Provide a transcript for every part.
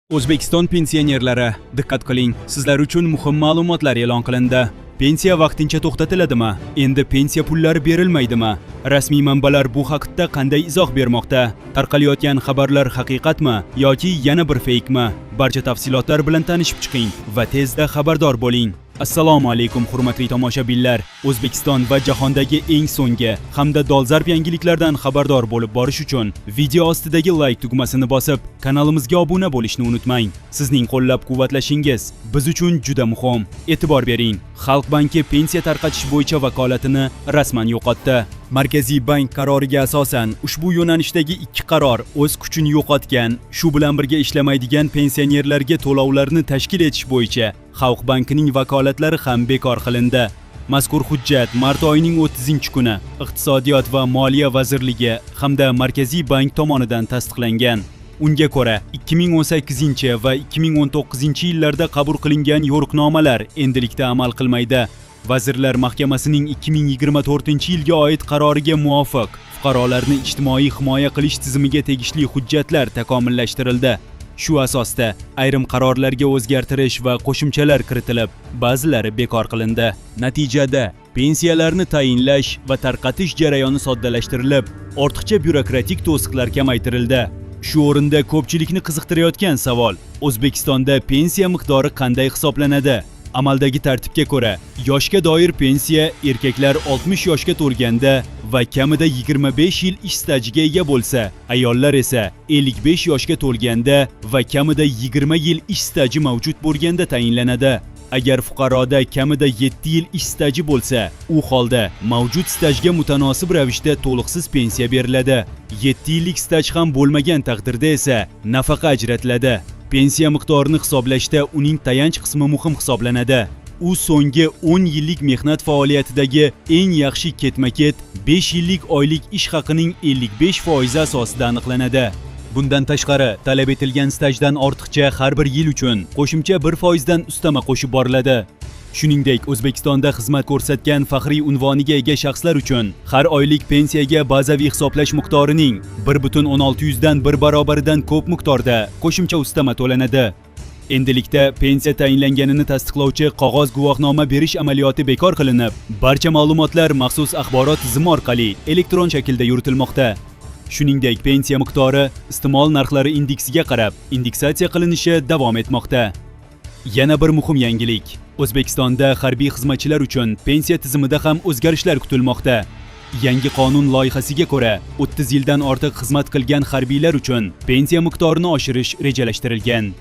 O'zbekiston pensionerlari, diqqat qiling, sizlar uchun muhim ma'lumotlar e'lon qilindi. Pensiya vaqtincha to'xtatiladimi? Endi pensiya pullari berilmaydimi? Rasmiy manbalar bu haqda qanday izoh bermoqda? Tarqalayotgan xabarlar haqiqatmi yoki yana bir feykmi? Barcha tafsilotlar bilan tanishib chiqing va tezda xabardor bo'ling. Assalomu alaykum hurmatli tomoshabinlar. O'zbekiston va jahondagi eng so'nggi hamda dolzarb yangiliklardan xabardor bo'lib borish uchun video ostidagi like tugmasini bosib, kanalimizga obuna bo'lishni unutmang. Sizning qo'llab-quvvatlashingiz biz uchun juda muhim. E'tibor bering. Xalq banki pensiya tarqatish bo'yicha vakolatini rasman yo'qotdi. Markaziy bank qaroriga asosan ushbu yo'nalishdagi ikki qaror o'z kuchini yo'qotgan, shu bilan birga ishlamaydigan pensionerlarga to'lovlarni tashkil etish bo'yicha Xalq bankining vakolatlari ham bekor qilindi. Mazkur hujjat mart oyining 30-kuni Iqtisodiyot va Moliya vazirligi hamda Markaziy bank tomonidan tasdiqlangan. Unga ko'ra 2018 va 2019 yillarda qabul qilingan yo'riqnomalar endilikda amal qilmaydi. Vazirlar Mahkamasining 2024-yilga oid qaroriga muvofiq fuqarolarni ijtimoiy himoya qilish tizimiga tegishli hujjatlar takomillashtirildi. Shu asosda ayrim qarorlarga o'zgartirish va qo'shimchalar kiritilib, ba'zilari bekor qilindi. Natijada pensiyalarni tayinlash va tarqatish jarayoni soddalashtirilib, ortiqcha byurokratik to'siqlar kamaytirildi. Shu o'rinda ko'pchilikni qiziqtirayotgan savol: O'zbekistonda pensiya miqdori qanday hisoblanadi? Amaldagi tartibga ko'ra, yoshga doir pensiya erkaklar 60 yoshga to'lganda va kamida 25 yil ish stajiga ega bo'lsa, ayollar esa 55 yoshga to'lganda va kamida 20 yil ish staji mavjud bo'lganda tayinlanadi. Agar fuqaroda kamida 7 yil ish staji bo'lsa, u holda mavjud stajga mutanosib ravishda to'liqsiz pensiya beriladi. 7 yillik staj ham bo'lmagan taqdirda esa nafaqa ajratiladi. Pensiya miqdorini hisoblashda uning tayanch qismi muhim hisoblanadi. U so'nggi 10 yillik mehnat faoliyatidagi eng yaxshi ketma-ket 5 yillik oylik ish haqining 55% asosida aniqlanadi. Bundan tashqari, talab etilgan stajdan ortiqcha har bir yil uchun qo'shimcha 1% dan ustama qo'shib boriladi. Shuningdek, O'zbekistonda xizmat ko'rsatgan faxriy unvoniga ega shaxslar uchun har oylik pensiyaga bazaviy hisoblash miqdorining 1,16 dan 1 barobaridan ko'p miqdorda qo'shimcha ustama to'lanadi. Endilikda pensiya tayinlanganini tasdiqlovchi qog'oz guvohnoma berish amaliyoti bekor qilinib, barcha ma'lumotlar maxsus axborot tizimi orqali elektron shaklda yuritilmoqda. Shuningdek, pensiya miqdori iste'mol narxlari indeksiga qarab indeksatsiya qilinishi davom etmoqda. Yana bir muhim yangilik: O'zbekistonda harbiy xizmatchilar uchun pensiya tizimida ham o'zgarishlar kutilmoqda. Yangi qonun loyihasiga ko'ra, 30 yildan ortiq xizmat qilgan harbiylar uchun pensiya miqdorini oshirish rejalashtirilgan.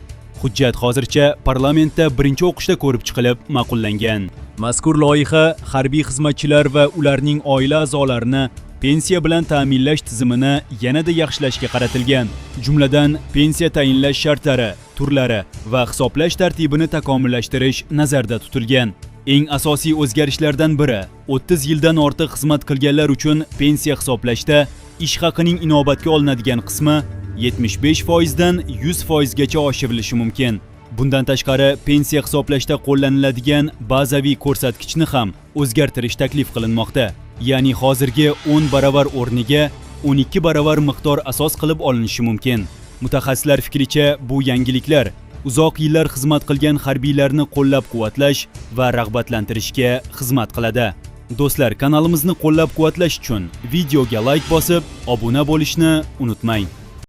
Hujjat hozircha parlamentda birinchi o'qishda ko'rib chiqilib, ma'qullangan. Mazkur loyiha harbiy xizmatchilar va ularning oila a'zolarini pensiya bilan ta'minlash tizimini yanada yaxshilashga qaratilgan. Jumladan, pensiya tayinlash shartlari, turlari va hisoblash tartibini takomillashtirish nazarda tutilgan. Eng asosiy o'zgarishlardan biri 30 yildan ortiq xizmat qilganlar uchun pensiya hisoblashda ish haqining inobatga olinadigan qismi 75% dan 100% gacha oshirilishi mumkin. Bundan tashqari, pensiya hisoblashda qo'llaniladigan bazaviy ko'rsatkichni ham o'zgartirish taklif qilinmoqda. Ya'ni hozirgi 10 baravar o'rniga 12 baravar miqdor asos qilib olinishi mumkin. Mutaxassislar fikricha, bu yangiliklar uzoq yillar xizmat qilgan harbiylarni qo'llab-quvvatlash va rag'batlantirishga xizmat qiladi. Do'stlar, kanalimizni qo'llab-quvvatlash uchun videoga like bosib, obuna bo'lishni unutmang.